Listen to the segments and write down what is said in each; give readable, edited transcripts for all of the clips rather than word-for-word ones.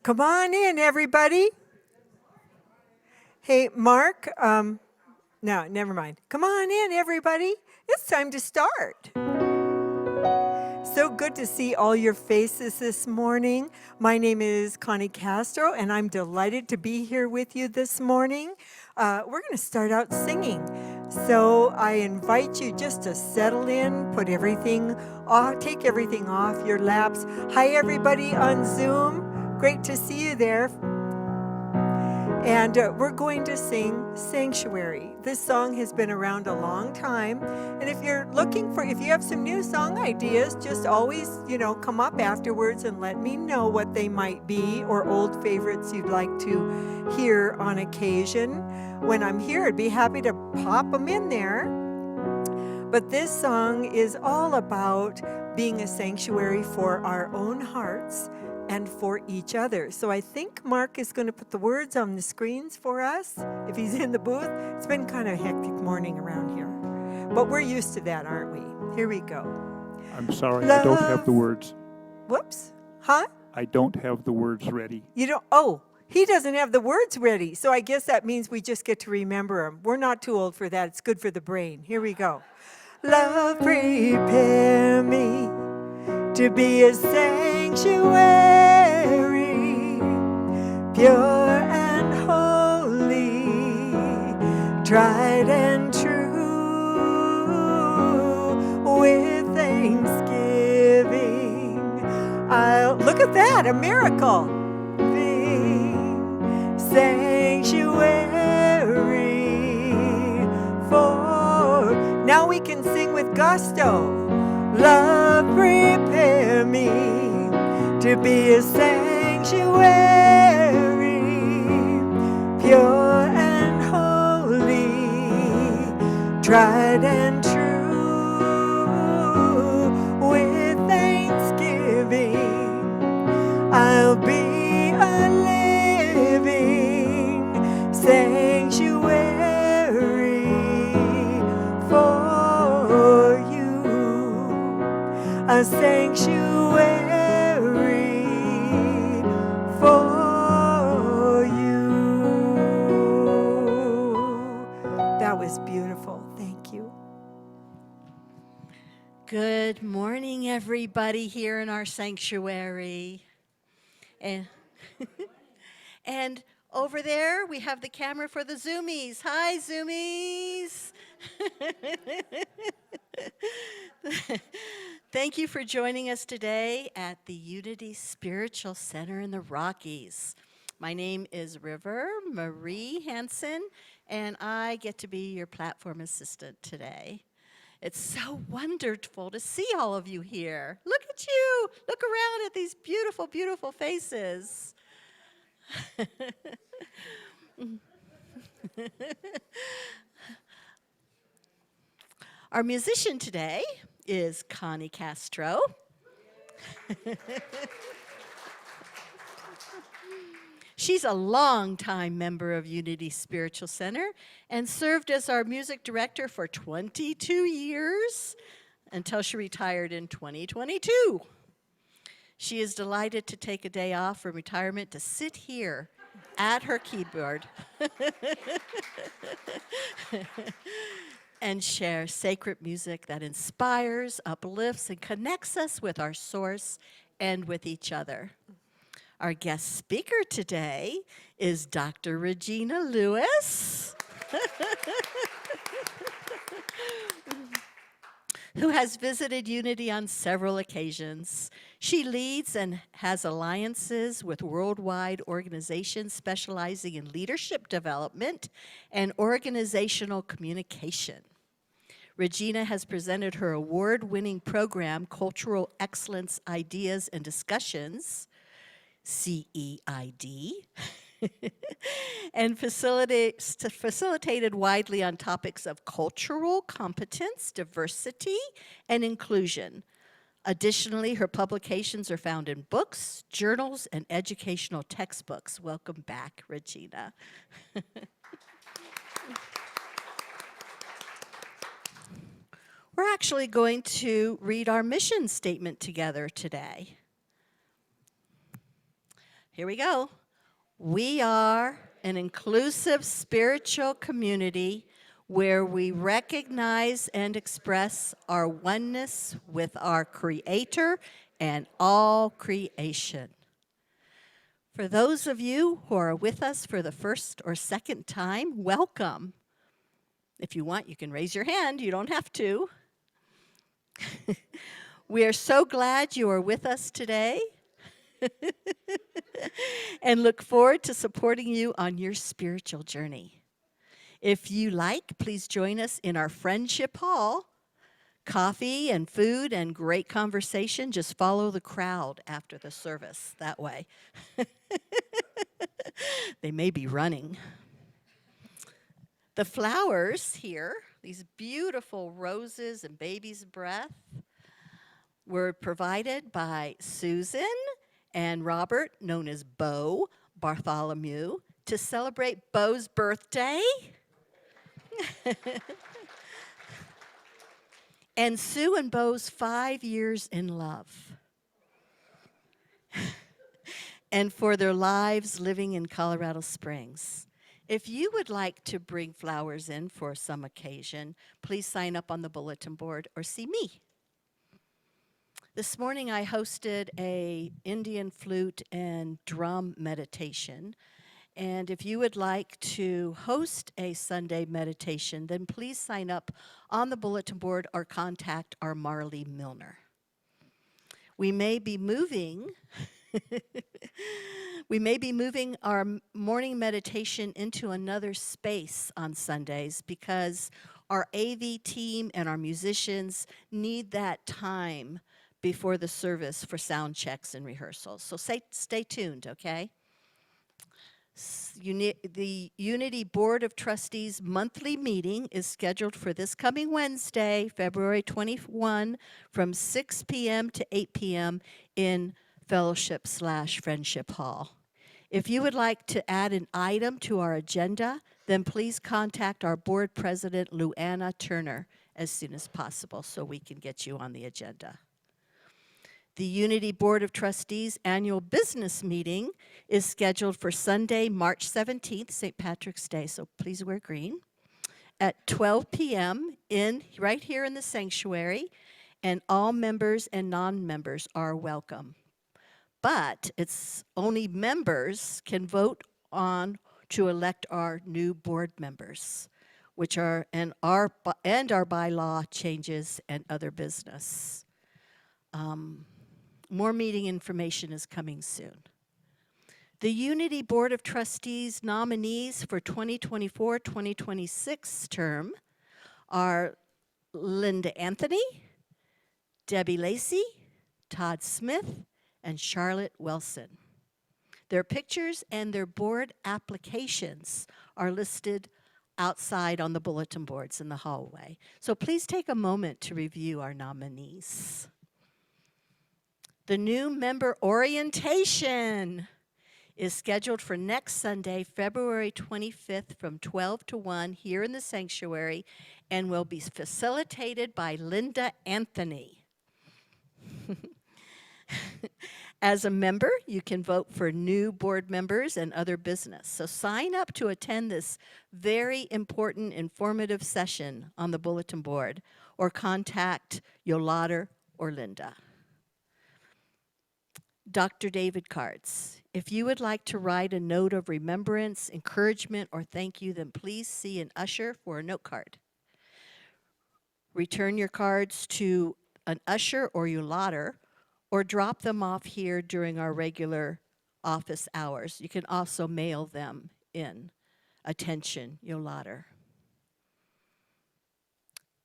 Come on in, everybody. Hey, Mark. No, never mind. Come on in, everybody. It's time to start. So good to see all your faces this morning. My name is Connie Castro, and I'm delighted to be here with you this morning. We're going to start out singing. So I invite you just to settle in, put everything off, take everything off your laps. Hi, everybody on Zoom. Great to see you there. And we're going to sing Sanctuary. This song has been around a long time. And if you have some new song ideas, just always, come up afterwards and let me know what they might be or old favorites you'd like to hear on occasion. When I'm here, I'd be happy to pop them in there. But this song is all about being a sanctuary for our own hearts and for each other. So I think Mark is going to put the words on the screens for us, if he's in the booth. It's been kind of a hectic morning around here. But we're used to that, aren't we? Here we go. I'm sorry, I don't have the words. Whoops. Huh? I don't have the words ready. You don't? Oh, he doesn't have the words ready. So I guess that means we just get to remember them. We're not too old for that. It's good for the brain. Here we go. Love, prepare me to be a sanctuary, pure and holy, tried and true, with thanksgiving. I'll look at that, a miracle. Being sanctuary for. Now we can sing with gusto. Love, prepare me to be a sanctuary, pure and holy, tried and true, with thanksgiving. I'll be a living sanctuary for you. A sanctuary for you. That was beautiful. Thank you. Good morning, everybody here in our sanctuary. And over there, we have the camera for the Zoomies. Hi, Zoomies. Thank you for joining us today at the Unity Spiritual Center in the Rockies. My name is River Marie Hansen, and I get to be your platform assistant today. It's so wonderful to see all of you here. Look at you. Look around at these beautiful, beautiful faces. Our musician today is Connie Castro. She's a longtime member of Unity Spiritual Center and served as our music director for 22 years until she retired in 2022. She is delighted to take a day off from retirement to sit here at her keyboard and share sacred music that inspires, uplifts, and connects us with our source and with each other. Our guest speaker today is Dr. Regina Lewis, who has visited Unity on several occasions. She leads and has alliances with worldwide organizations specializing in leadership development and organizational communication. Regina has presented her award-winning program, Cultural Excellence Ideas and Discussions, CEID, and facilitated widely on topics of cultural competence, diversity, and inclusion. Additionally, her publications are found in books, journals, and educational textbooks. Welcome back, Regina. We're actually going to read our mission statement together today. Here we go. We are an inclusive spiritual community where we recognize and express our oneness with our Creator and all creation. For those of you who are with us for the first or second time, welcome. If you want, you can raise your hand. You don't have to. We are so glad you are with us today and look forward to supporting you on your spiritual journey. If you like, please join us in our Friendship Hall. Coffee and food and great conversation. Just follow the crowd after the service that way. They may be running. The flowers here, these beautiful roses and baby's breath, were provided by Susan and Robert, known as Bo Bartholomew, to celebrate Bo's birthday. And Sue and Bo's 5 years in love. And for their lives living in Colorado Springs. If you would like to bring flowers in for some occasion, please sign up on the bulletin board or see me. This morning I hosted a Indian flute and drum meditation. And if you would like to host a Sunday meditation, then please sign up on the bulletin board or contact our Marley Milner. We may be moving our morning meditation into another space on Sundays because our AV team and our musicians need that time before the service for sound checks and rehearsals. So stay tuned, okay? The Unity Board of Trustees monthly meeting is scheduled for this coming Wednesday, February 21, from 6 p.m. to 8 p.m. in Fellowship/Friendship Hall. If you would like to add an item to our agenda, then please contact our board president, Luana Turner, as soon as possible so we can get you on the agenda. The Unity Board of Trustees annual business meeting is scheduled for Sunday, March 17th, St. Patrick's Day, so please wear green, at 12 p.m. right here in the sanctuary, and all members and non-members are welcome. But it's only members can vote on to elect our new board members, which are and our bylaw changes and other business. More meeting information is coming soon. The Unity Board of Trustees nominees for 2024-2026 term are Linda Anthony, Debbie Lacey, Todd Smith, and Charlotte Wilson. Their pictures and their board applications are listed outside on the bulletin boards in the hallway. So please take a moment to review our nominees. The new member orientation is scheduled for next Sunday, February 25th from 12 to 1 here in the sanctuary and will be facilitated by Linda Anthony. As a member, you can vote for new board members and other business. So sign up to attend this very important, informative session on the bulletin board or contact Yolanda or Linda. Dr. David cards. If you would like to write a note of remembrance, encouragement, or thank you, then please see an usher for a note card. Return your cards to an usher or Yolanda, or drop them off here during our regular office hours. You can also mail them in. Attention, Yolanda.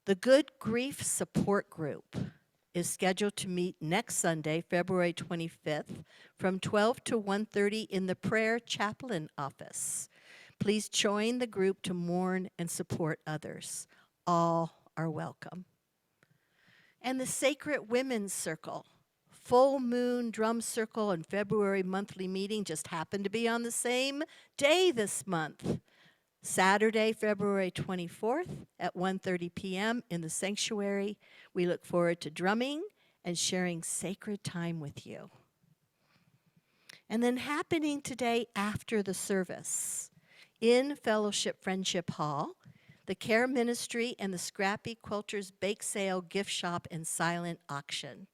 The Good Grief Support Group is scheduled to meet next Sunday, February 25th, from 12 to 1:30 in the Prayer Chaplain office. Please join the group to mourn and support others. All are welcome. And the Sacred Women's Circle, Full Moon Drum Circle and February monthly meeting just happened to be on the same day this month. Saturday, February 24th at 1:30 p.m. in the sanctuary. We look forward to drumming and sharing sacred time with you. And then happening today after the service in Fellowship Friendship Hall, the Care Ministry and the Scrappy Quilters Bake Sale Gift Shop and Silent Auction.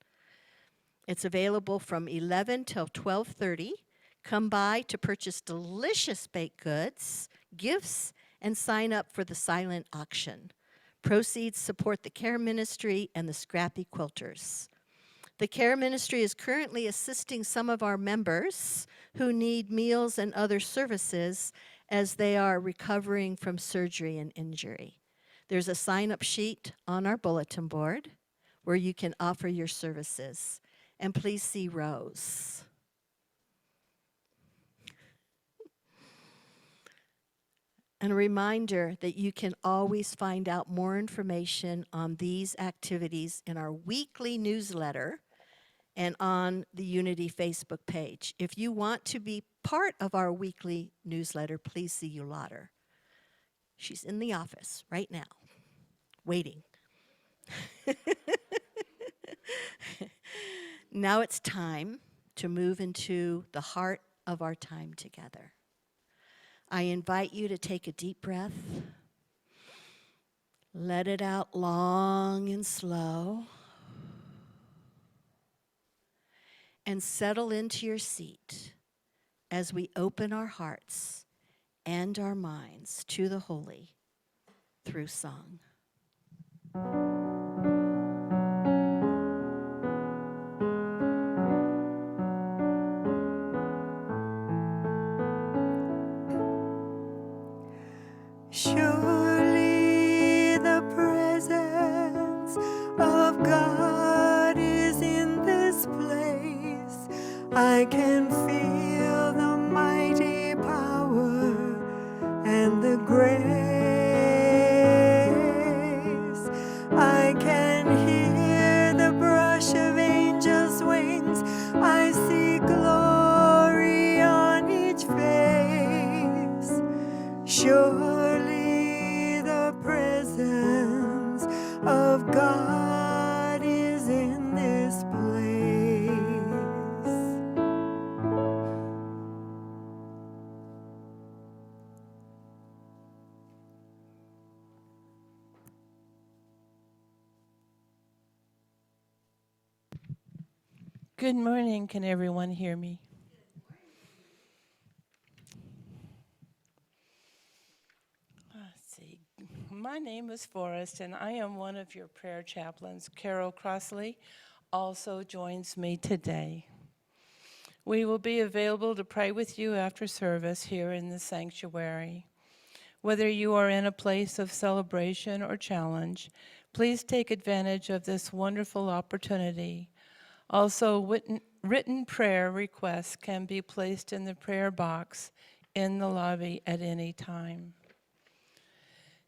It's available from 11 till 12:30. Come by to purchase delicious baked goods, gifts, and sign up for the silent auction. Proceeds support the Care Ministry and the Scrappy Quilters. The Care Ministry is currently assisting some of our members who need meals and other services as they are recovering from surgery and injury. There's a sign-up sheet on our bulletin board where you can offer your services. And please see Rose. And a reminder that you can always find out more information on these activities in our weekly newsletter and on the Unity Facebook page. If you want to be part of our weekly newsletter, please see Yolanda. She's in the office right now, waiting. Now it's time to move into the heart of our time together. I invite you to take a deep breath. Let it out long and slow. And settle into your seat as we open our hearts and our minds to the holy through song. Surely the presence of God is in this place. I can feel the mighty power and the grace. I can hear the brush of angels' wings. I see glory on each face. Surely the presence of God is in this place. Good morning. Can everyone hear me? Let's see. My name is Forrest, and I am one of your prayer chaplains. Carol Crossley also joins me today. We will be available to pray with you after service here in the sanctuary. Whether you are in a place of celebration or challenge, please take advantage of this wonderful opportunity. Also, written prayer requests can be placed in the prayer box in the lobby at any time.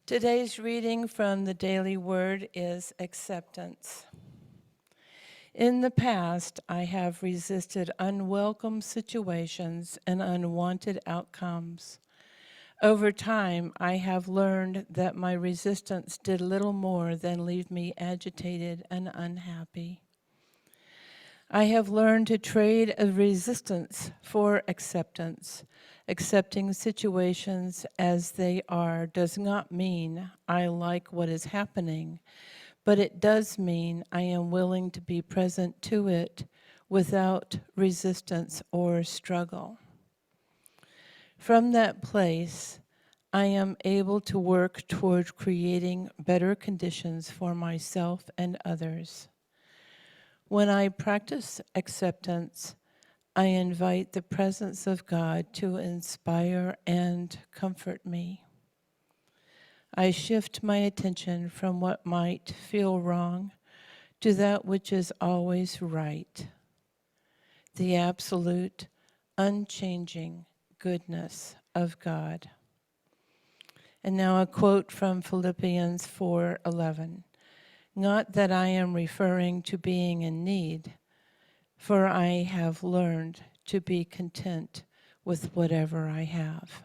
Today's reading from the Daily Word is acceptance. In the past, I have resisted unwelcome situations and unwanted outcomes. Over time, I have learned that my resistance did little more than leave me agitated and unhappy. I have learned to trade a resistance for acceptance. Accepting situations as they are does not mean I like what is happening, but it does mean I am willing to be present to it without resistance or struggle. From that place, I am able to work toward creating better conditions for myself and others. When I practice acceptance, I invite the presence of God to inspire and comfort me. I shift my attention from what might feel wrong to that which is always right, the absolute, unchanging goodness of God. And now a quote from Philippians 4:11. Not that I am referring to being in need, for I have learned to be content with whatever I have.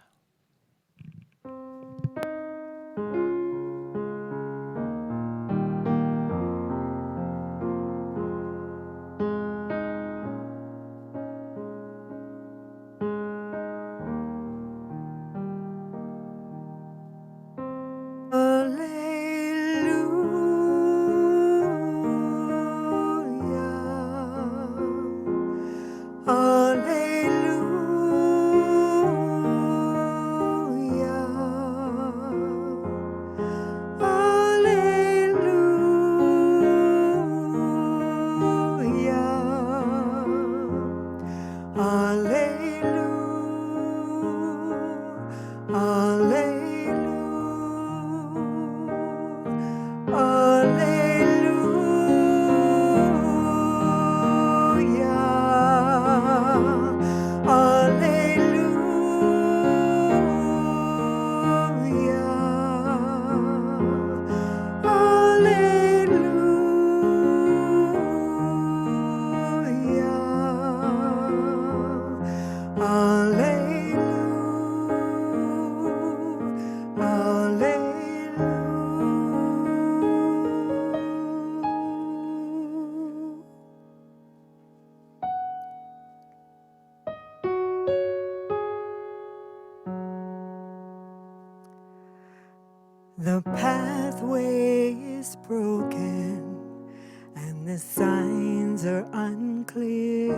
the signs are unclear,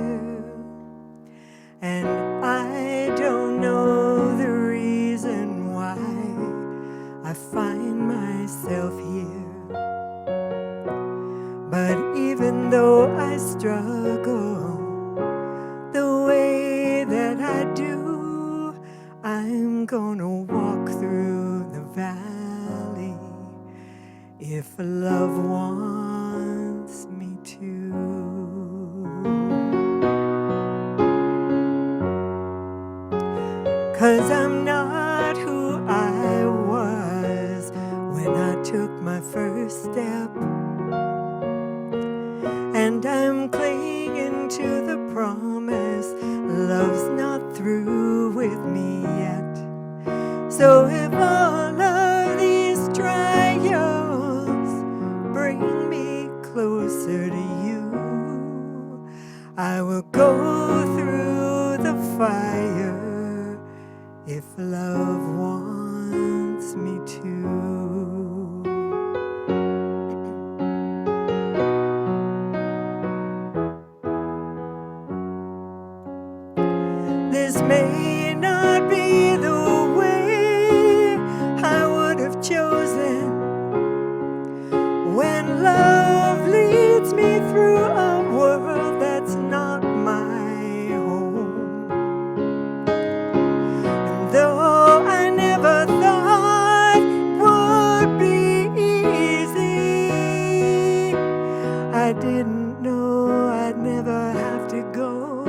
and I don't know the reason why I find myself here. But even though I struggle the way that I do, I'm gonna walk through the valley if love wants me to. 'Cause I'm not who I was when I took my first step, and I'm clinging to the promise love's not through with me yet. So if all of these trials bring me closer to you, I will go through the fire if love wants me to. This may not be the way I would have chosen when love leads me through a world that's not my home. And though I never thought it would be easy, I didn't know I'd never have to go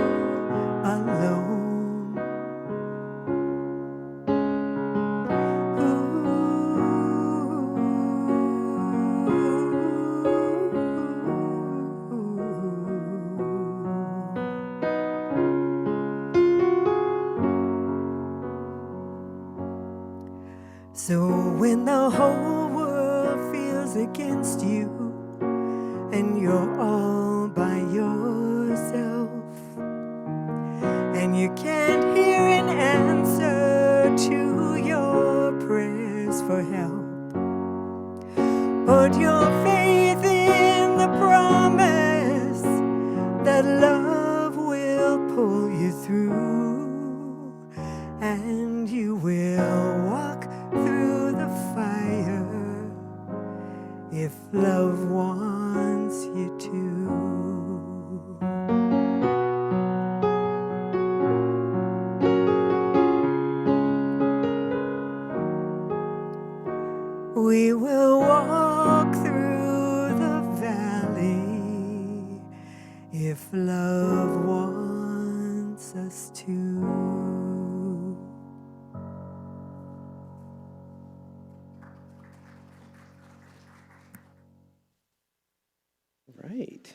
alone. So when the whole world feels against you and you're all by yourself, and you can't hear an answer to your prayers for help, put your faith in the promise that love will pull you through, and you will walk through the fire if love wants you to. We will walk through the valley if love wants us to. Right.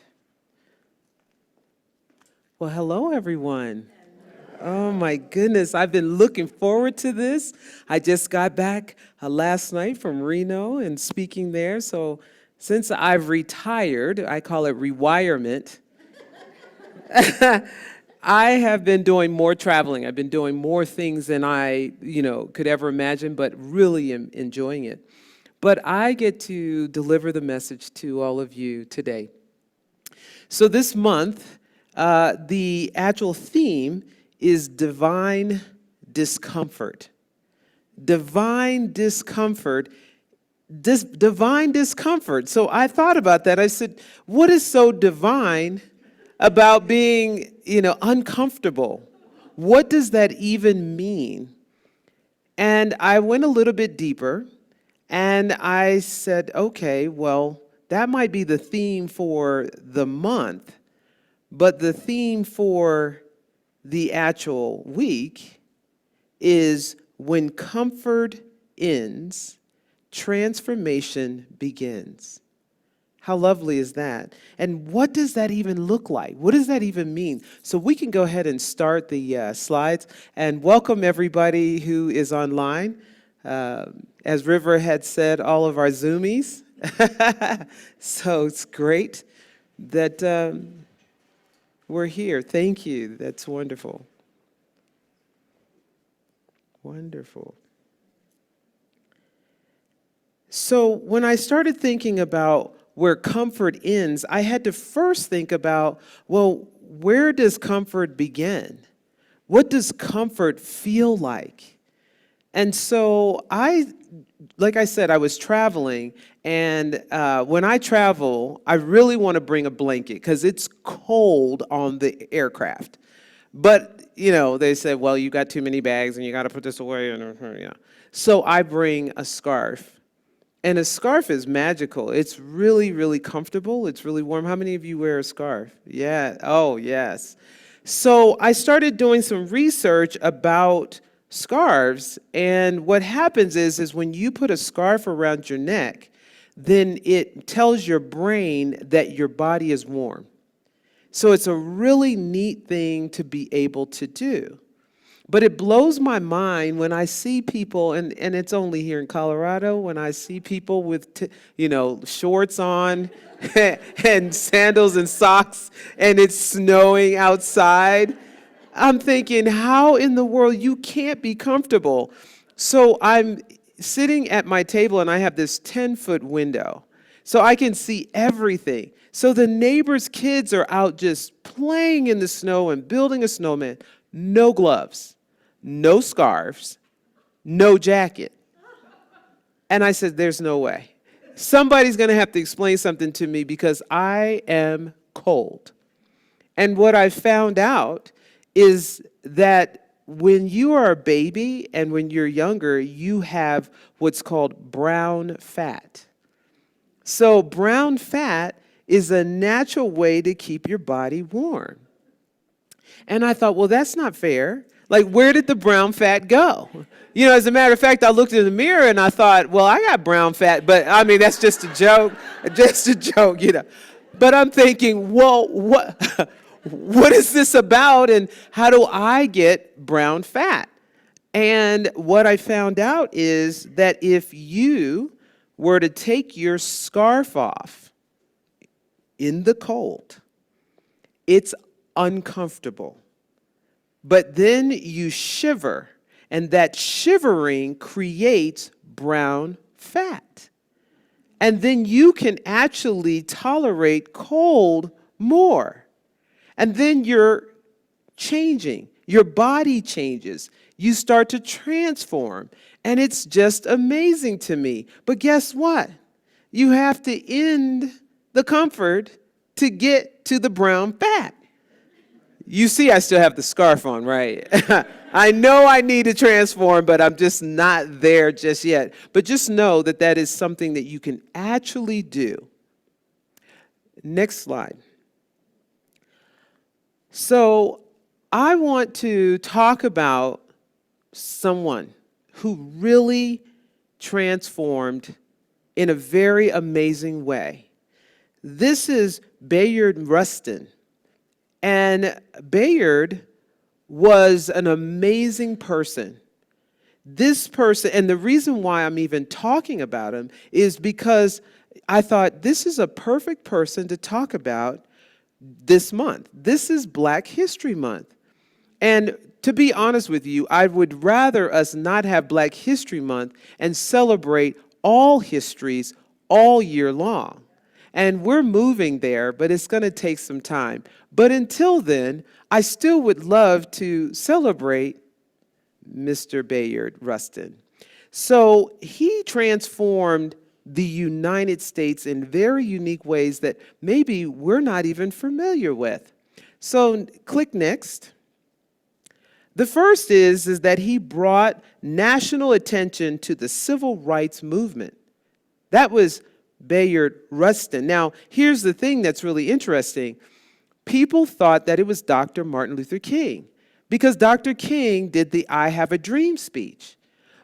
Well, hello, everyone. Oh, my goodness. I've been looking forward to this. I just got back last night from Reno and speaking there. So since I've retired, I call it rewirement, I have been doing more traveling. I've been doing more things than I, could ever imagine, but really am enjoying it. But I get to deliver the message to all of you today. So this month, the actual theme is divine discomfort. Divine discomfort. Divine discomfort. So I thought about that. I said, what is so divine about being, uncomfortable? What does that even mean? And I went a little bit deeper, and I said, okay, well, that might be the theme for the month, but the theme for the actual week is when comfort ends, transformation begins. How lovely is that? And what does that even look like? What does that even mean? So we can go ahead and start the slides and welcome everybody who is online. As River had said, all of our Zoomies. So it's great that we're here. Thank you. That's wonderful. Wonderful. So when I started thinking about where comfort ends, I had to first think about, well, where does comfort begin? What does comfort feel like? And so like I said, I was traveling, and when I travel, I really want to bring a blanket because it's cold on the aircraft. But, they said, well, you got too many bags and you got to put this away. Yeah. So I bring a scarf. And a scarf is magical. It's really, really comfortable. It's really warm. How many of you wear a scarf? Yeah. Oh, yes. So I started doing some research about scarves. And what happens is when you put a scarf around your neck, then it tells your brain that your body is warm. So it's a really neat thing to be able to do. But it blows my mind when I see people, and it's only here in Colorado, when I see people with, shorts on and sandals and socks, and it's snowing outside. I'm thinking, how in the world you can't be comfortable? So I'm sitting at my table, and I have this 10-foot window, so I can see everything. So the neighbors' kids are out just playing in the snow and building a snowman. No gloves, no scarves, no jacket. And I said, there's no way. Somebody's going to have to explain something to me because I am cold. And what I found out is that when you are a baby and when you're younger, you have what's called brown fat. So brown fat is a natural way to keep your body warm. And I thought, well, that's not fair. Like, where did the brown fat go? As a matter of fact, I looked in the mirror and I thought, well, I got brown fat, but I mean, that's just a joke, But I'm thinking, well, what is this about and how do I get brown fat? And what I found out is that if you were to take your scarf off in the cold, it's uncomfortable. But then you shiver, and that shivering creates brown fat. And then you can actually tolerate cold more. And then you're changing. Your body changes. You start to transform. And it's just amazing to me. But guess what? You have to end the comfort to get to the brown fat. You see, I still have the scarf on, right? I know I need to transform, but I'm just not there just yet. But just know that that is something that you can actually do. Next slide. So I want to talk about someone who really transformed in a very amazing way. This is Bayard Rustin. And Bayard was an amazing person. This person, and the reason why I'm even talking about him is because I thought this is a perfect person to talk about this month. This is Black History Month. And to be honest with you, I would rather us not have Black History Month and celebrate all histories all year long. And we're moving there, but it's going to take some time. But until then, I still would love to celebrate Mr. Bayard Rustin. So he transformed the United States in very unique ways that maybe we're not even familiar with. So click next. The first is that he brought national attention to the civil rights movement. That was Bayard Rustin. Now, here's the thing that's really interesting. People thought that it was Dr. Martin Luther King because Dr. King did the I Have a Dream speech.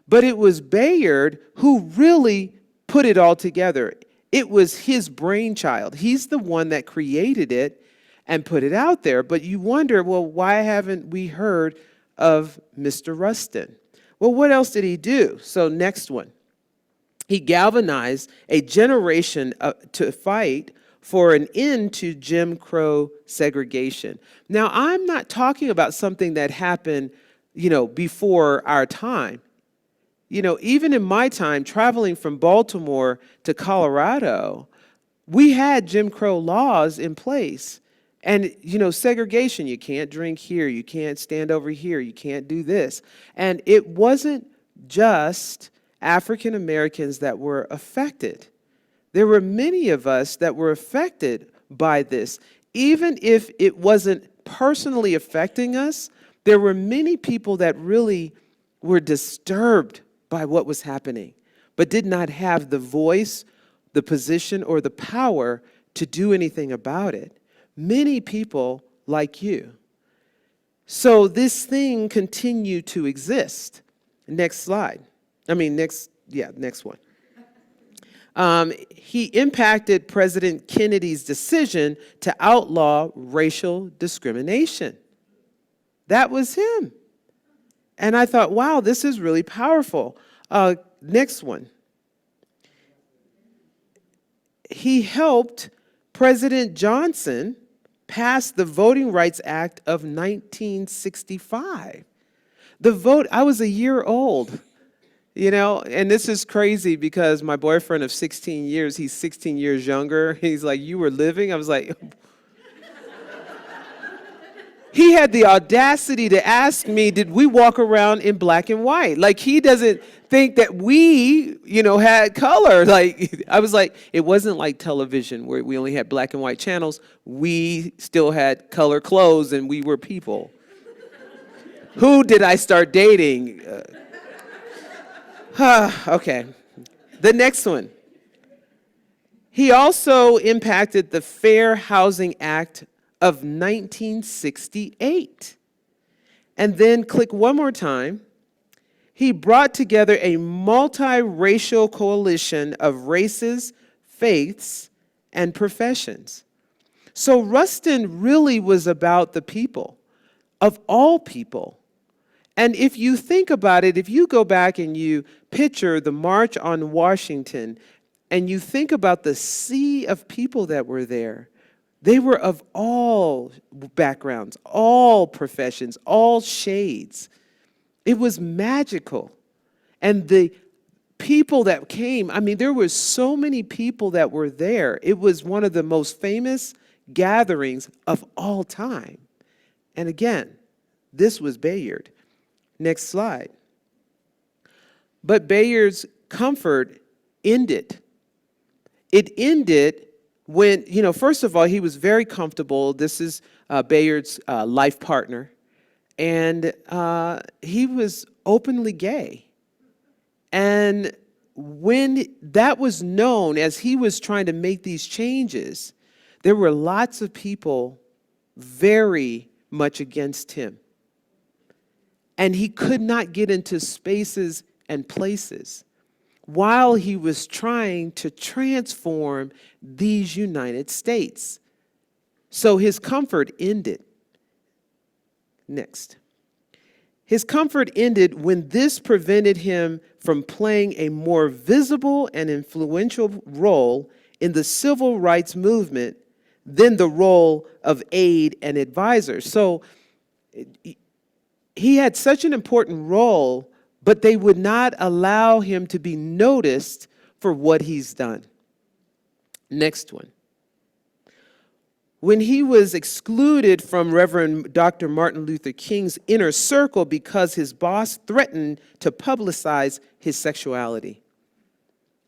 But it was Bayard who really put it all together. It was his brainchild. He's the one that created it and put it out there. But you wonder, well, why haven't we heard of Mr. Rustin? Well, what else did he do? So next one. He galvanized a generation to fight for an end to Jim Crow segregation. Now, I'm not talking about something that happened, before our time. Even in my time, traveling from Baltimore to Colorado, we had Jim Crow laws in place. And, segregation, you can't drink here, you can't stand over here, you can't do this. And it wasn't just African Americans that were affected. There were many of us that were affected by this. Even if it wasn't personally affecting us, there were many people that really were disturbed by what was happening, but did not have the voice, the position, or the power to do anything about it. Many people like you. So this thing continued to exist. Next slide. Next one. He impacted President Kennedy's decision to outlaw racial discrimination. That was him. And I thought, wow, this is really powerful. Next one. He helped President Johnson pass the Voting Rights Act of 1965. I was a year old, and this is crazy because my boyfriend of 16 years, he's 16 years younger. He's like, you were living? I was like, he had the audacity to ask me, did we walk around in black and white? Like, he doesn't think that we, had color. Like, I was like, it wasn't like television where we only had black and white channels. We still had color clothes and we were people. Who did I start dating? Okay. The next one. He also impacted the Fair Housing Act of 1968. And then click one more time. He brought together a multiracial coalition of races, faiths, and professions. So Rustin really was about the people, of all people. And if you think about it, if you go back and you picture the March on Washington, and you think about the sea of people that were there, they were of all backgrounds, all professions, all shades. It was magical. And the people that came, there were so many people that were there. It was one of the most famous gatherings of all time. And again, this was Bayard. Next slide. But Bayard's comfort ended. It ended when, first of all, he was very comfortable. This is Bayard's life partner. And he was openly gay. And when that was known, as he was trying to make these changes, there were lots of people very much against him. And he could not get into spaces and places while he was trying to transform these United States. So his comfort ended. Next. His comfort ended when this prevented him from playing a more visible and influential role in the civil rights movement than the role of aide and advisor. So he had such an important role, but they would not allow him to be noticed for what he's done. Next one. When he was excluded from Reverend Dr. Martin Luther King's inner circle because his boss threatened to publicize his sexuality.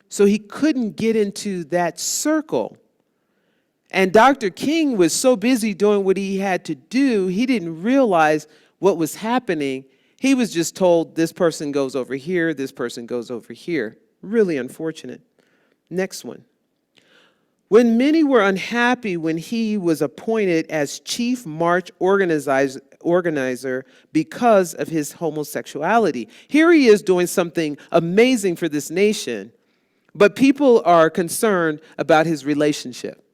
So he couldn't get into that circle. And Dr. King was so busy doing what he had to do, he didn't realize what was happening. He was just told, this person goes over here, this person goes over here. Really unfortunate. Next one. When many were unhappy when he was appointed as chief march organizer because of his homosexuality. Here he is doing something amazing for this nation, but people are concerned about his relationship.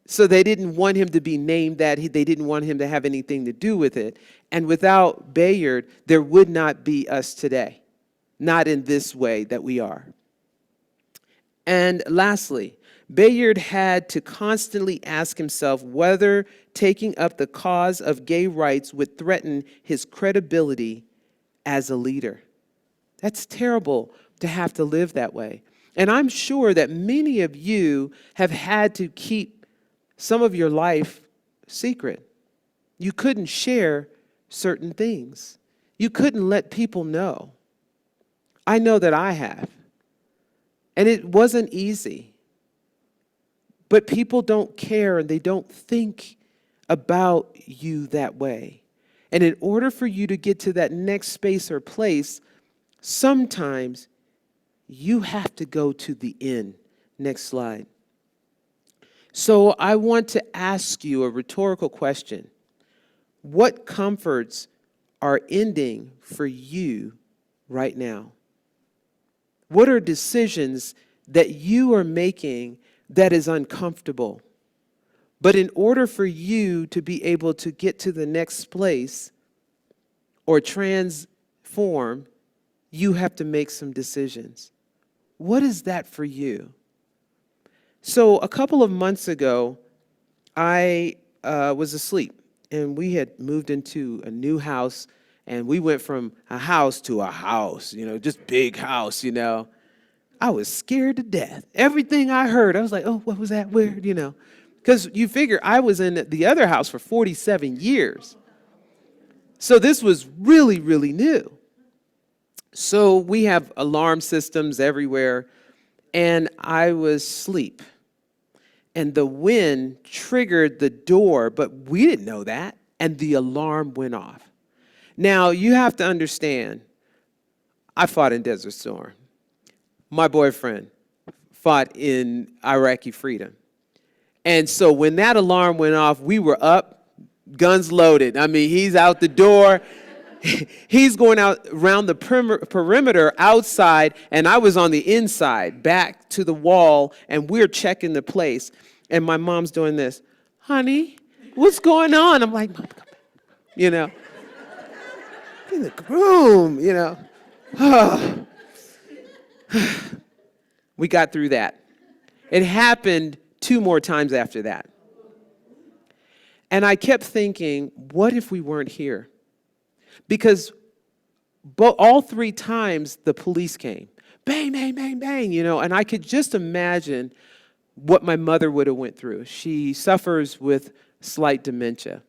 So they didn't want him to be named that. They didn't want him to have anything to do with it. And without Bayard, there would not be us today. Not in this way that we are. And lastly, Bayard had to constantly ask himself whether taking up the cause of gay rights would threaten his credibility as a leader. That's terrible to have to live that way. And I'm sure that many of you have had to keep some of your life secret. You couldn't share certain things. You couldn't let people know. I know that I have. And it wasn't easy. But people don't care and they don't think about you that way. And in order for you to get to that next space or place, sometimes you have to go to the end. Next slide. So I want to ask you a rhetorical question. What comforts are ending for you right now? What are decisions that you are making that is uncomfortable? But in order for you to be able to get to the next place or transform, you have to make some decisions. What is that for you? So a couple of months ago, I was asleep, and we had moved into a new house, and we went from a house to a house, just big house, I was scared to death. Everything I heard, I was like, oh, what was that? Where, Because you figure I was in the other house for 47 years. So this was really, really new. So we have alarm systems everywhere, and I was asleep. And the wind triggered the door, but we didn't know that, and the alarm went off. Now, you have to understand, I fought in Desert Storm. My boyfriend fought in Iraqi freedom. And so when that alarm went off, we were up, guns loaded. I mean, he's out the door. He's going out around the perimeter outside, and I was on the inside, back to the wall, and we're checking the place. And my mom's doing this. Honey, what's going on? I'm like, Mom, come back. In the room, We got through that. It happened 2 more times after that. And I kept thinking, what if we weren't here? Because all 3 times the police came. Bang, bang, bang, bang, and I could just imagine what my mother would have went through. She suffers with slight dementia.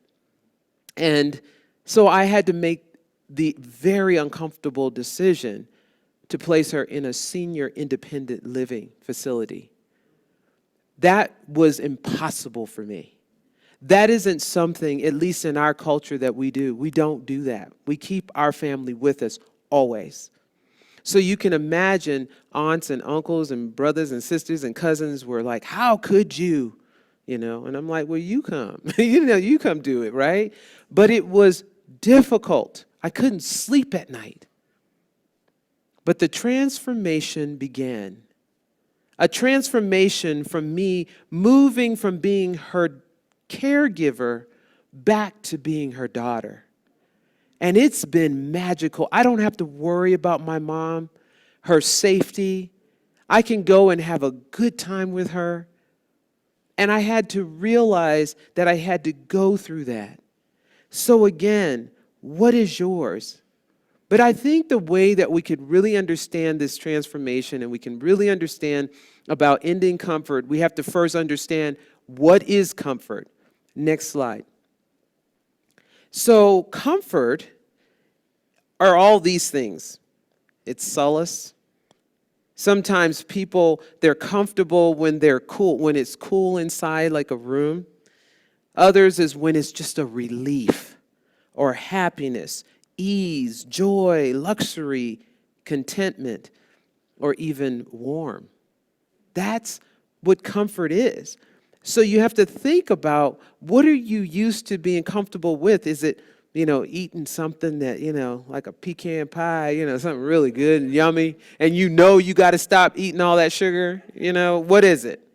And so I had to make the very uncomfortable decision to place her in a senior independent living facility. That was impossible for me. That isn't something, at least in our culture, that we do. We don't do that. We keep our family with us always. So you can imagine aunts and uncles and brothers and sisters and cousins were like, how could you? And I'm like, well, you come. You come do it, right? But it was difficult. I couldn't sleep at night. But the transformation began. A transformation from me moving from being her caregiver back to being her daughter. And it's been magical. I don't have to worry about my mom, her safety. I can go and have a good time with her. And I had to realize that I had to go through that. So again, what is yours? But I think the way that we could really understand this transformation and we can really understand about ending comfort, we have to first understand what is comfort. Next slide. So comfort are all these things. It's solace. Sometimes people, they're comfortable when they're cool, when it's cool inside like a room. Others is when it's just a relief or happiness, ease, joy, luxury, contentment, or even warm. That's what comfort is. So you have to think about, what are you used to being comfortable with? Is it, eating something that, like a pecan pie, something really good and yummy, and you got to stop eating all that sugar? What is it?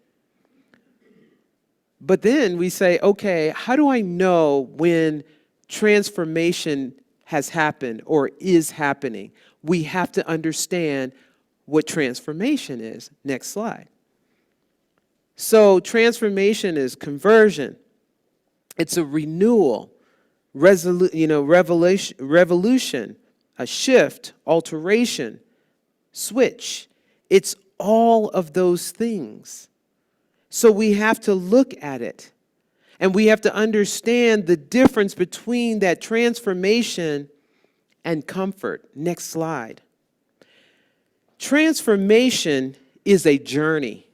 But then we say, okay, how do I know when transformation has happened or is happening? We have to understand what transformation is. Next slide. So transformation is conversion. It's a renewal, revolution, a shift, alteration, switch. It's all of those things. So we have to look at it. And we have to understand the difference between that transformation and comfort. Next slide. Transformation is a journey.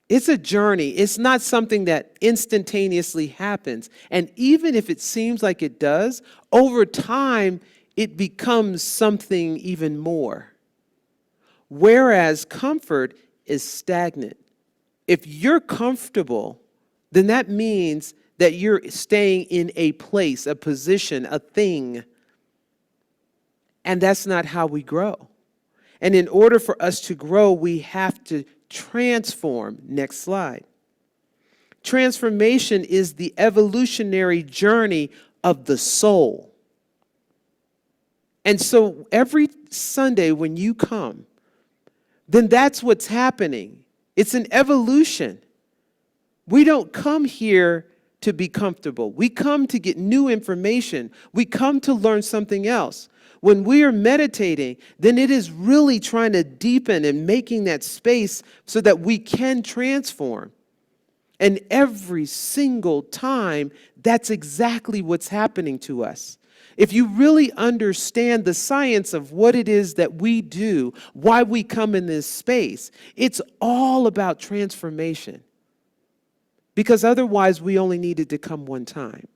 It's a journey. It's not something that instantaneously happens. And even if it seems like it does, over time, it becomes something even more. Whereas comfort is stagnant. If you're comfortable, then that means that you're staying in a place, a position, a thing. And that's not how we grow. And in order for us to grow, we have to transform. Next slide. Transformation is the evolutionary journey of the soul. And so every Sunday when you come, then that's what's happening. It's an evolution. We don't come here to be comfortable. We come to get new information. We come to learn something else. When we are meditating, then it is really trying to deepen and making that space so that we can transform. And every single time, that's exactly what's happening to us. If you really understand the science of what it is that we do, why we come in this space, it's all about transformation. Because otherwise, we only needed to come one time.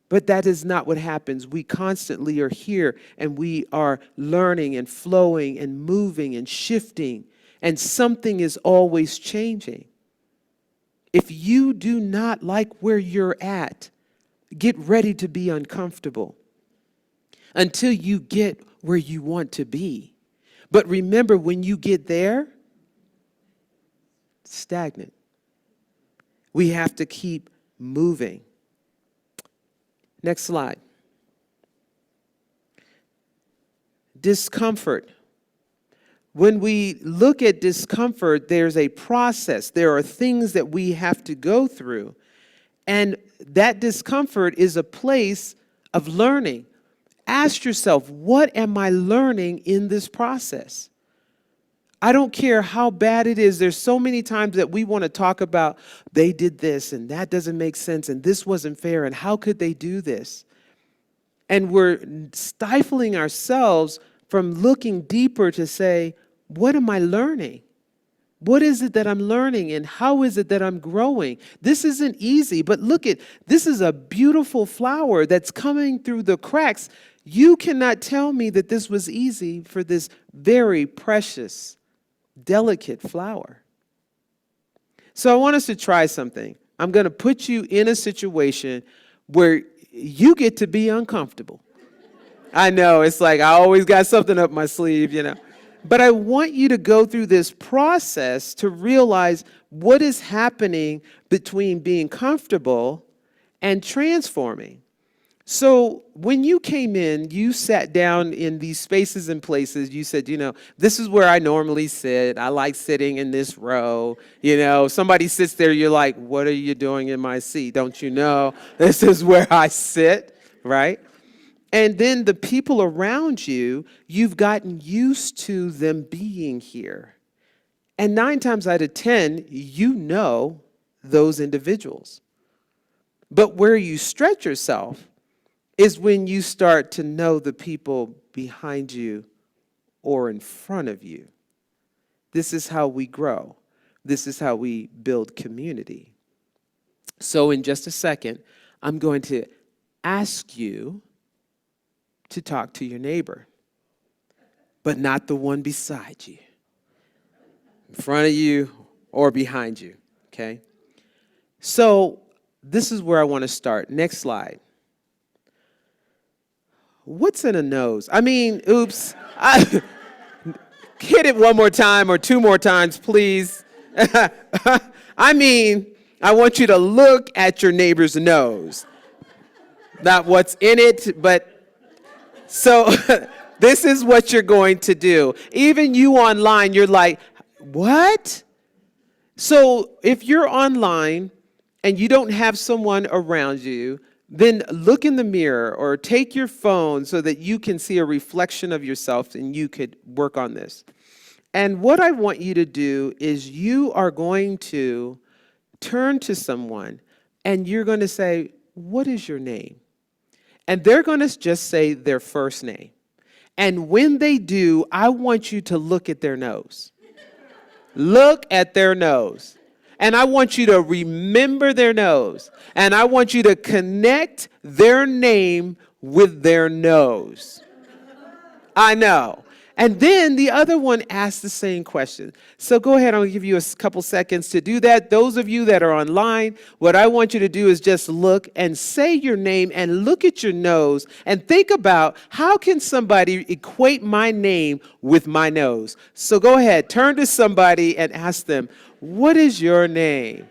But that is not what happens. We constantly are here, and we are learning and flowing and moving and shifting, and something is always changing. If you do not like where you're at, get ready to be uncomfortable until you get where you want to be. But remember, when you get there, stagnant. We have to keep moving. Next slide. Discomfort. When we look at discomfort, there's a process. There are things that we have to go through. And that discomfort is a place of learning. Ask yourself, what am I learning in this process? I don't care how bad it is. There's so many times that we want to talk about, they did this and that doesn't make sense and this wasn't fair and how could they do this? And we're stifling ourselves from looking deeper to say, what am I learning? What is it that I'm learning and how is it that I'm growing? This isn't easy, but look at, this is a beautiful flower that's coming through the cracks. You cannot tell me that this was easy for this very precious, delicate flower. So I want us to try something. I'm going to put you in a situation where you get to be uncomfortable. I know, it's like I always got something up my sleeve, you know. But I want you to go through this process to realize what is happening between being comfortable and transforming. So when you came in, you sat down in these spaces and places. You said, you know, this is where I normally sit. I like sitting in this row. You know, somebody sits there, you're like, what are you doing in my seat? Don't you know this is where I sit, right? And then the people around you, you've gotten used to them being here. And 9 times out of 10, you know those individuals. But where you stretch yourself is when you start to know the people behind you or in front of you. This is how we grow. This is how we build community. So in just a second, I'm going to ask you to talk to your neighbor, but not the one beside you, in front of you or behind you, okay? So this is where I want to start. Next slide. What's in a nose? I mean, oops. Hit it one more time or 2 more times, please. I mean, I want you to look at your neighbor's nose. Not what's in it, but so this is what you're going to do. Even you online, you're like, what? So if you're online and you don't have someone around you, then look in the mirror or take your phone so that you can see a reflection of yourself and you could work on this. And what I want you to do is you are going to turn to someone and you're going to say, what is your name? And they're going to just say their first name. And when they do, I want you to look at their nose. Look at their nose. And I want you to remember their nose. And I want you to connect their name with their nose. I know. And then the other one asks the same question. So go ahead, I'll give you a couple seconds to do that. Those of you that are online, what I want you to do is just look and say your name and look at your nose and think about how can somebody equate my name with my nose. So go ahead, turn to somebody and ask them, what is your name?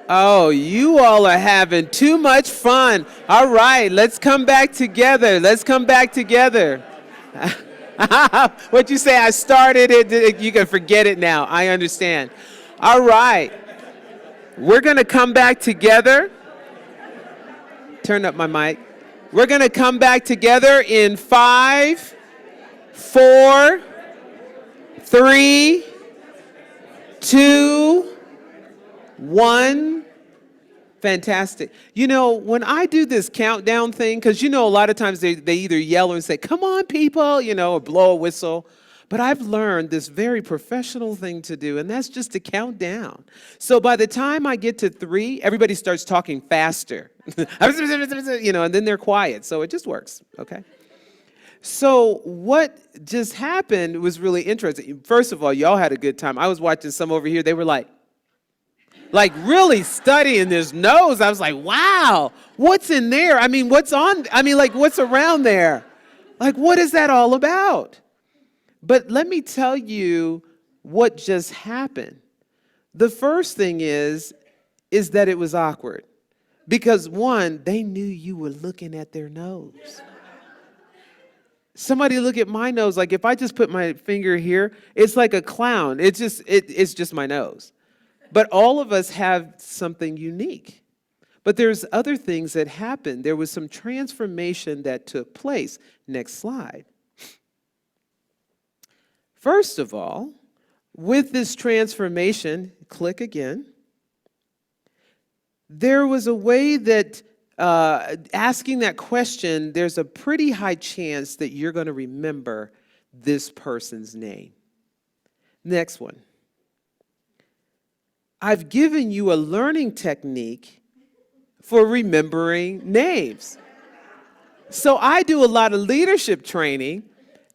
Oh, you all are having too much fun. All right, let's come back together. Let's come back together. What you say, I started it, you can forget it now. I understand. All right. We're going to come back together. Turn up my mic. We're going to come back together in 5, 4, 3, 2, 1. Fantastic. You know, when I do this countdown thing, because you know a lot of times they either yell and say, come on, people, you know, or blow a whistle. But I've learned this very professional thing to do, and that's just to count down. So by the time I get to 3, everybody starts talking faster. You know, and then they're quiet. So it just works, okay? So what just happened was really interesting. First of all, y'all had a good time. I was watching some over here. They were like really studying this nose. I was like, wow, what's in there? I mean, what's around there? Like, what is that all about? But let me tell you what just happened. The first thing is that it was awkward. Because one, they knew you were looking at their nose. Somebody look at my nose. Like if I just put my finger here, it's like a clown. It's just my nose. But all of us have something unique. But there's other things that happened. There was some transformation that took place. Next slide. First of all, with this transformation, click again, there was a way that asking that question, there's a pretty high chance that you're going to remember this person's name. Next one. I've given you a learning technique for remembering names. So I do a lot of leadership training,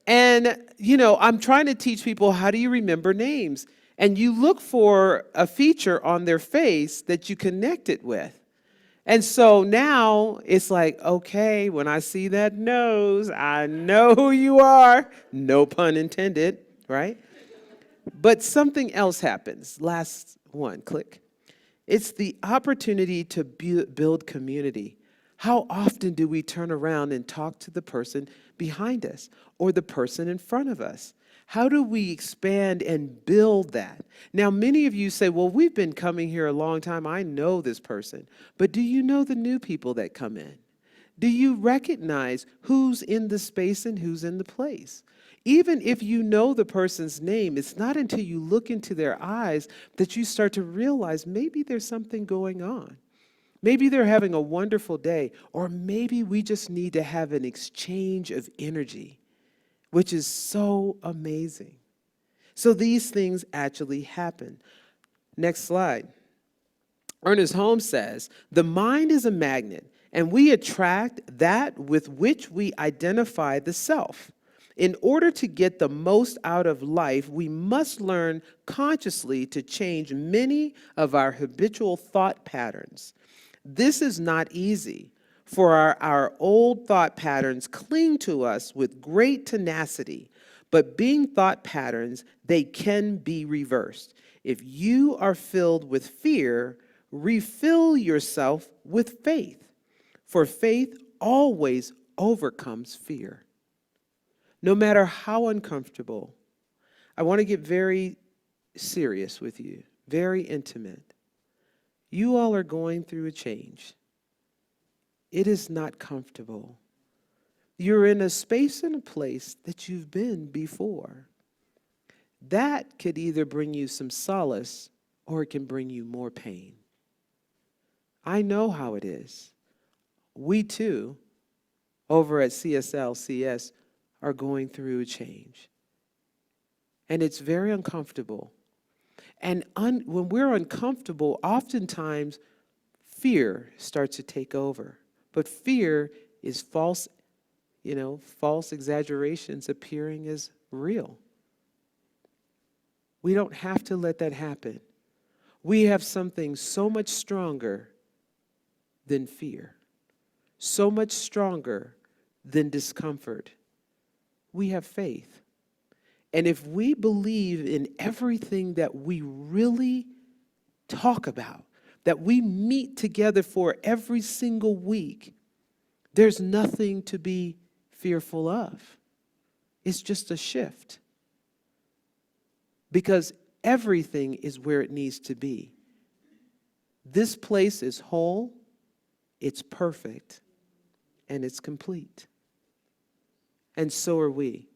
and you know, I'm trying to teach people how do you remember names. And you look for a feature on their face that you connect it with. And so now it's like, okay, when I see that nose, I know who you are. No pun intended, right? But something else happens. Last one, click. It's the opportunity to build community. How often do we turn around and talk to the person behind us or the person in front of us? How do we expand and build that? Now, many of you say, well, we've been coming here a long time. I know this person. But do you know the new people that come in? Do you recognize who's in the space and who's in the place? Even if you know the person's name, it's not until you look into their eyes that you start to realize maybe there's something going on. Maybe they're having a wonderful day, or maybe we just need to have an exchange of energy, which is so amazing. So these things actually happen. Next slide. Ernest Holmes says, the mind is a magnet, and we attract that with which we identify the self. In order to get the most out of life, we must learn consciously to change many of our habitual thought patterns. This is not easy, for our old thought patterns cling to us with great tenacity. But being thought patterns, they can be reversed. If you are filled with fear, refill yourself with faith. For faith always overcomes fear. No matter how uncomfortable, I want to get very serious with you, very intimate. You all are going through a change. It is not comfortable. You're in a space and a place that you've been before. That could either bring you some solace or it can bring you more pain. I know how it is. We too, over at CS, are going through a change. And it's very uncomfortable. And when we're uncomfortable, oftentimes fear starts to take over. But fear is false exaggerations appearing as real. We don't have to let that happen. We have something so much stronger than fear, so much stronger than discomfort. We have faith. And if we believe in everything that we really talk about, that we meet together for every single week, there's nothing to be fearful of. It's just a shift. Because everything is where it needs to be. This place is whole, it's perfect, and it's complete. And so are we.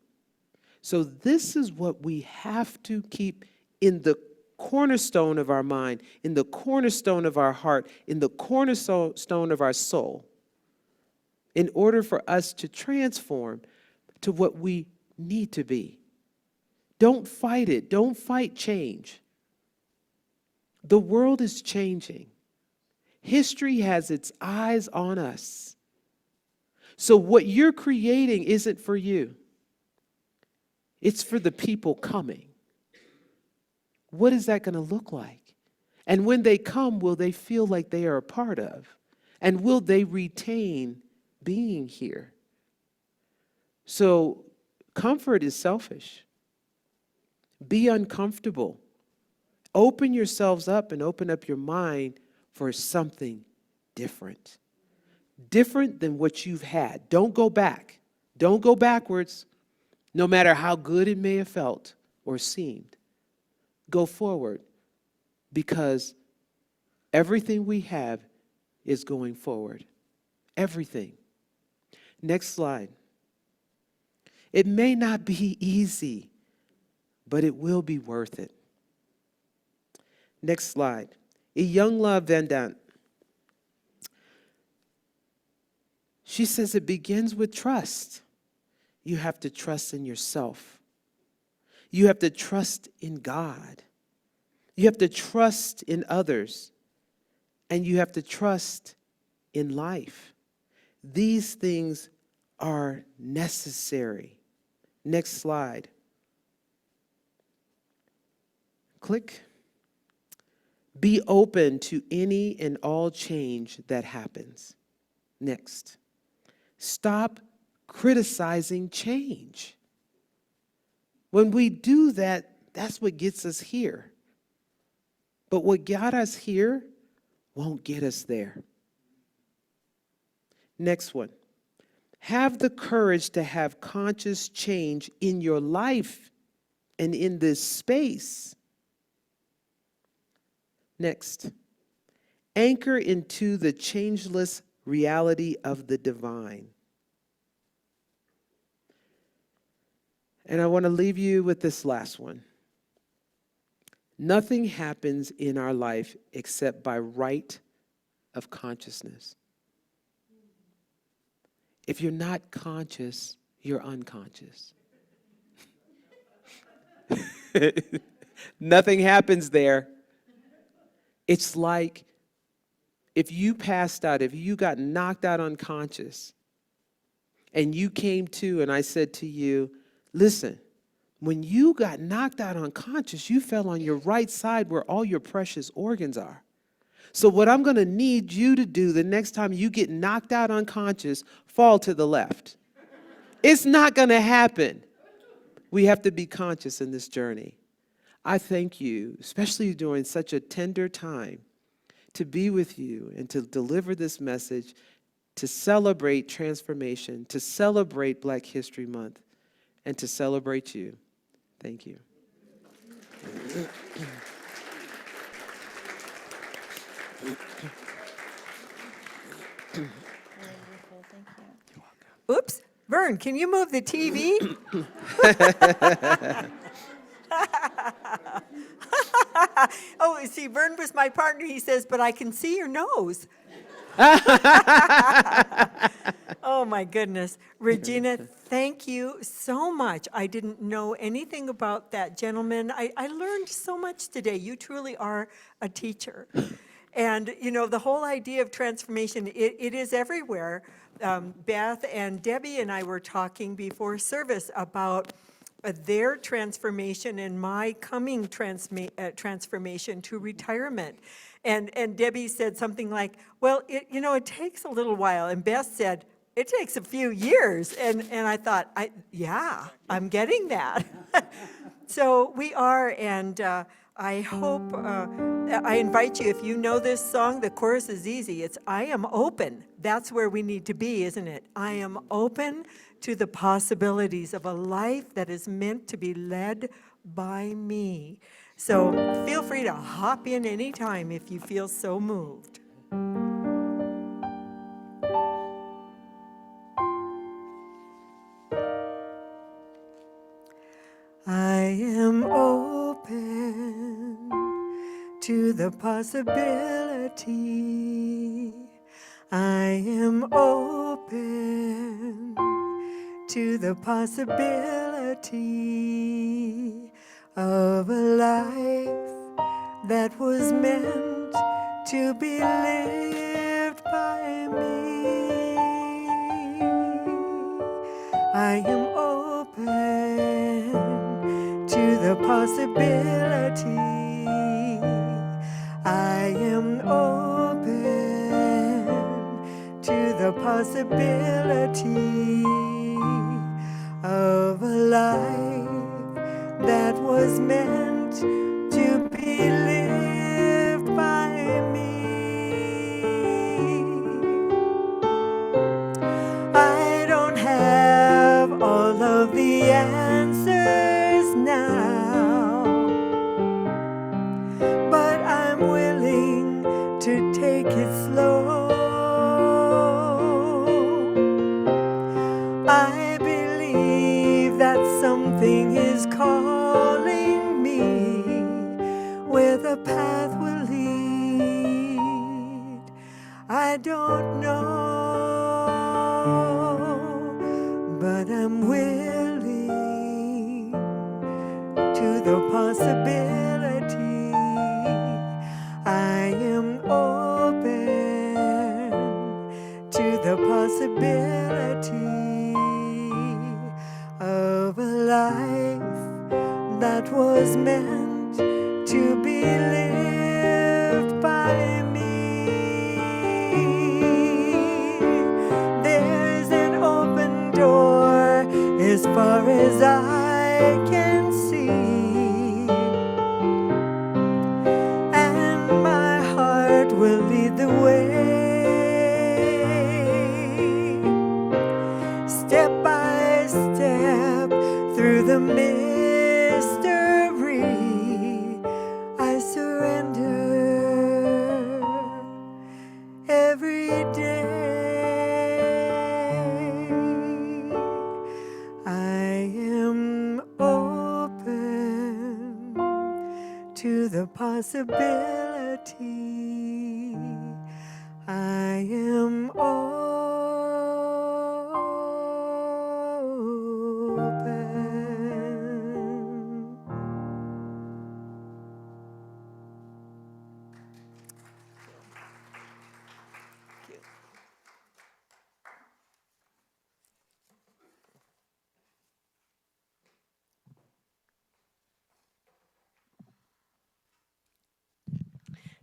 So this is what we have to keep in the cornerstone of our mind, in the cornerstone of our heart, in the cornerstone of our soul, in order for us to transform to what we need to be. Don't fight it. Don't fight change. The world is changing. History has its eyes on us. So what you're creating isn't for you. It's for the people coming. What is that going to look like? And when they come, will they feel like they are a part of? And will they retain being here? So comfort is selfish. Be uncomfortable. Open yourselves up and open up your mind for something different. Different than what you've had. Don't go back. Don't go backwards, no matter how good it may have felt or seemed. Go forward, because everything we have is going forward. Everything. Next slide. It may not be easy, but it will be worth it. Next slide. Youngla Vendant. She says it begins with trust. You have to trust in yourself. You have to trust in God. You have to trust in others. And you have to trust in life. These things are necessary. Next slide. Click. Be open to any and all change that happens. Next. Stop criticizing change. When we do that, that's what gets us here. But what got us here won't get us there. Next one. Have the courage to have conscious change in your life and in this space. Next. Anchor into the changeless reality of the divine. And I want to leave you with this last one. Nothing happens in our life except by right of consciousness. If you're not conscious, you're unconscious. Nothing happens there. It's like if you passed out, if you got knocked out unconscious, and you came to and I said to you, listen, when you got knocked out unconscious, you fell on your right side where all your precious organs are. So what I'm going to need you to do the next time you get knocked out unconscious, fall to the left. It's not going to happen. We have to be conscious in this journey. I thank you, especially during such a tender time, to be with you and to deliver this message, to celebrate transformation, to celebrate Black History Month, and to celebrate you. Thank you. Oops, Vern, can you move the TV? Oh, see, Vern was my partner. He says, but I can see your nose. Oh, my goodness. Regina, thank you so much. I didn't know anything about that gentleman. I learned so much today. You truly are a teacher. And, you know, the whole idea of transformation, it is everywhere. Beth and Debbie and I were talking before service about their transformation and my coming transformation to retirement. And Debbie said something like, well, it takes a little while. And Beth said, it takes a few years. And I thought, yeah, I'm getting that. So we are, and I hope, I invite you, if you know this song, the chorus is easy. It's, I am open. That's where we need to be, isn't it? I am open to the possibilities of a life that is meant to be led by me. So feel free to hop in anytime if you feel so moved. I am open to the possibility. I am open to the possibility of a life that was meant to be lived by me. I am open to the possibility. I am open to the possibility of a life that was meant to be lived by me. I don't have all of the answers now, but I'm willing to take it slow. I believe that something is calling me where the path will lead. I don't know, but I'm willing to the possibility. I am open to the possibility of a life that was meant to be lived by me. There's an open door as far as I can see, and my heart will lead the way. Step by step through the mystery, I surrender every day. I am open to the possibility. I am open.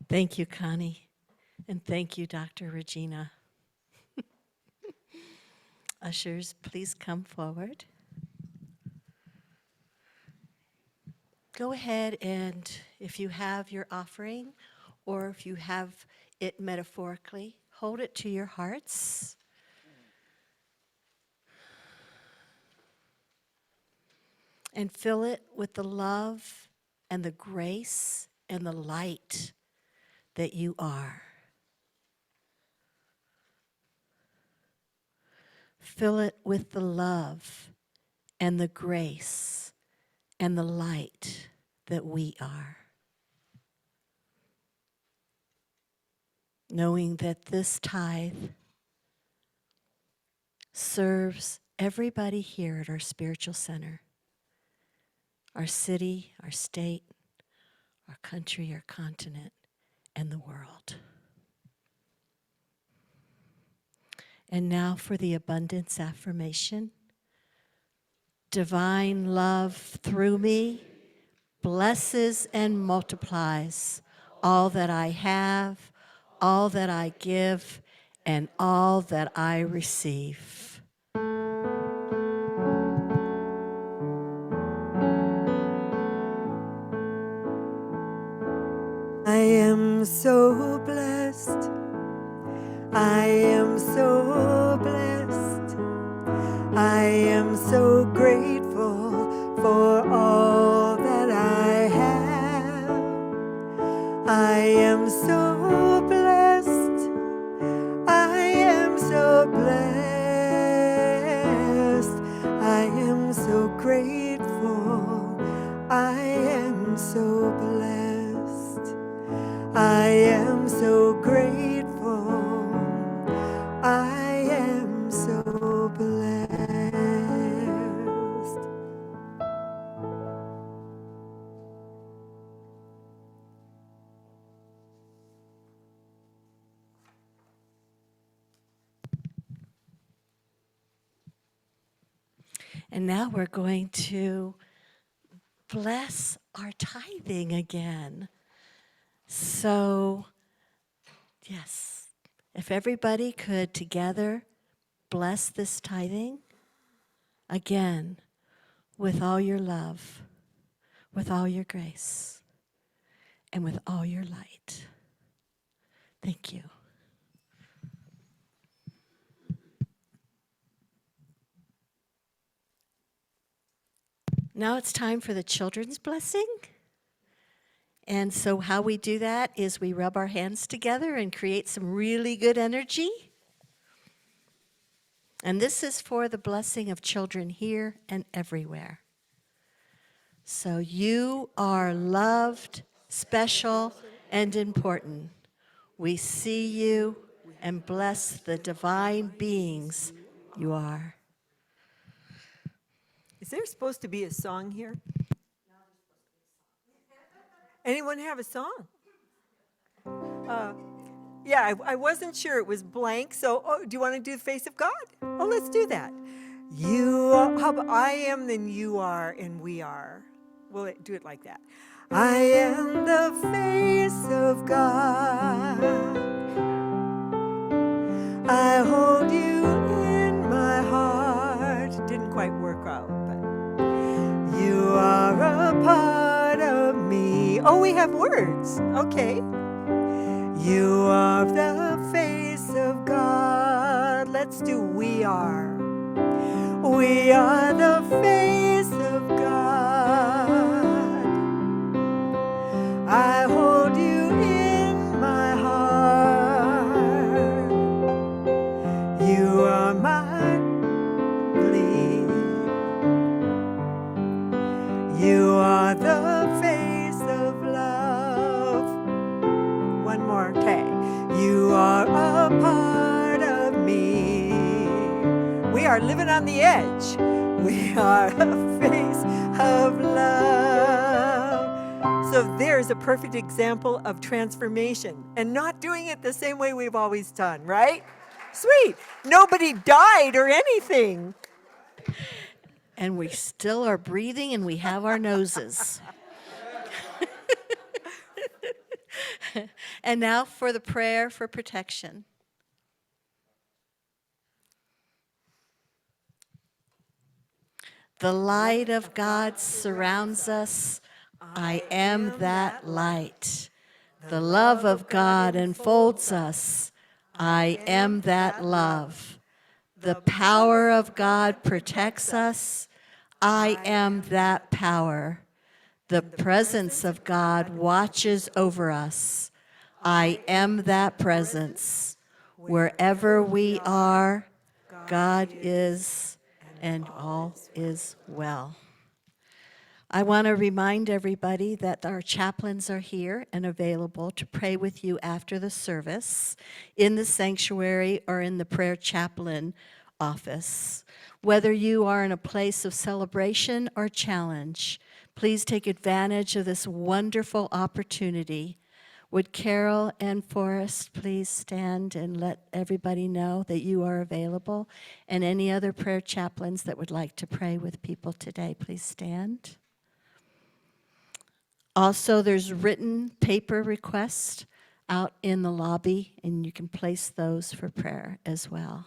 Thank you, Connie. And thank you, Dr. Regina. Ushers, please come forward. go ahead and if you have your offering or if you have it metaphorically, hold it to your hearts. And fill it with the love and the grace and the light that you are. Fill it with the love and the grace and the light that we are. Knowing that this tithe serves everybody here at our spiritual center, our city, our state, our country, our continent, and the world. And now for the abundance affirmation. Divine love through me blesses and multiplies all that I have, all that I give, and all that I receive. I am so blessed. I am so blessed. I am so grateful for all that I have. I am so blessed. I am so blessed. I am so grateful. I am so blessed. I am so grateful. I am so blessed. And now we're going to bless our tithing again. So, yes, if everybody could together bless this tithing again with all your love, with all your grace, and with all your light. Thank you. Now it's time for the children's blessing. And so how we do that is we rub our hands together and create some really good energy. And this is for the blessing of children here and everywhere. So you are loved, special, and important. We see you and bless the divine beings you are. Is there supposed to be a song here? Anyone have a song? Yeah, I wasn't sure it was blank. So, do you want to do the face of God? Oh, let's do that. You are, how about I am, then you are, and we are. We'll do it like that. I am the face of God. I hold you in my heart. Didn't quite work out, but you are a part of me. Oh, we have words. Okay. You are the face of God. Let's do we are. We are the face of God. I hold you in my heart. You are my plea. You are the face of love. One more tag. You are a part of me. We are living on the edge. We are a face of love. So there's a perfect example of transformation and not doing it the same way we've always done, right? Sweet. Nobody died or anything. And we still are breathing and we have our noses. And now for the prayer for protection. The light of God surrounds us I am that light. The love of God enfolds us. I am that love. The power of God protects us. I am that power. The presence of God watches over us. I am that presence. Wherever we are, God is, and all is well. I want to remind everybody that our chaplains are here and available to pray with you after the service in the sanctuary or in the prayer chaplain office. Whether you are in a place of celebration or challenge, please take advantage of this wonderful opportunity. Would Carol and Forrest please stand and let everybody know that you are available? And any other prayer chaplains that would like to pray with people today, please stand. Also, there's written paper requests out in the lobby, and you can place those for prayer as well.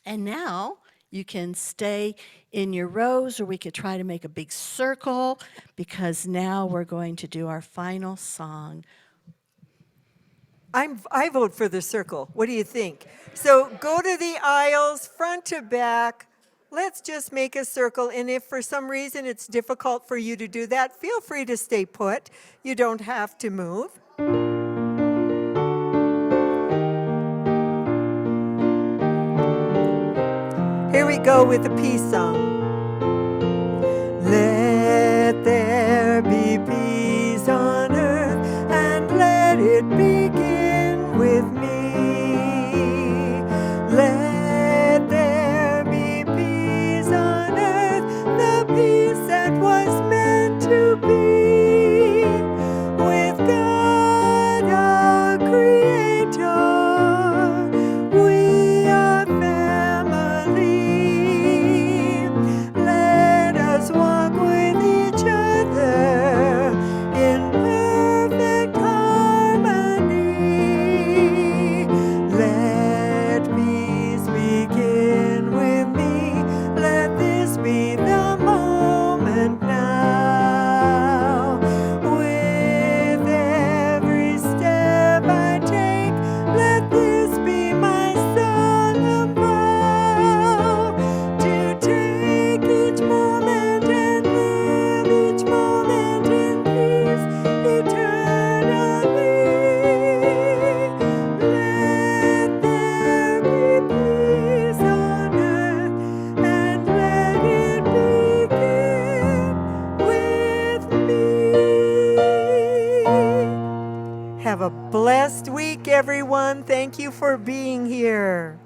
And now you can stay in your rows, or we could try to make a big circle, because now we're going to do our final song. I vote for the circle. What do you think? So go to the aisles, front to back. Let's just make a circle. And if for some reason it's difficult for you to do that, feel free to stay put. You don't have to move. Here we go with the peace song. Let there be peace on earth, and let it begin with me. Let there be peace on earth, the peace that was meant to be. With God our Creator, we are family. Let us walk with each other in perfect harmony. Let peace begin with me. Let this be the moment now. With every step I take, let this be my solemn vow. To take each moment and live each moment in peace eternally. Let there be peace on earth, and let it begin with me. Have a blessed week, everyone. Thank you for being here.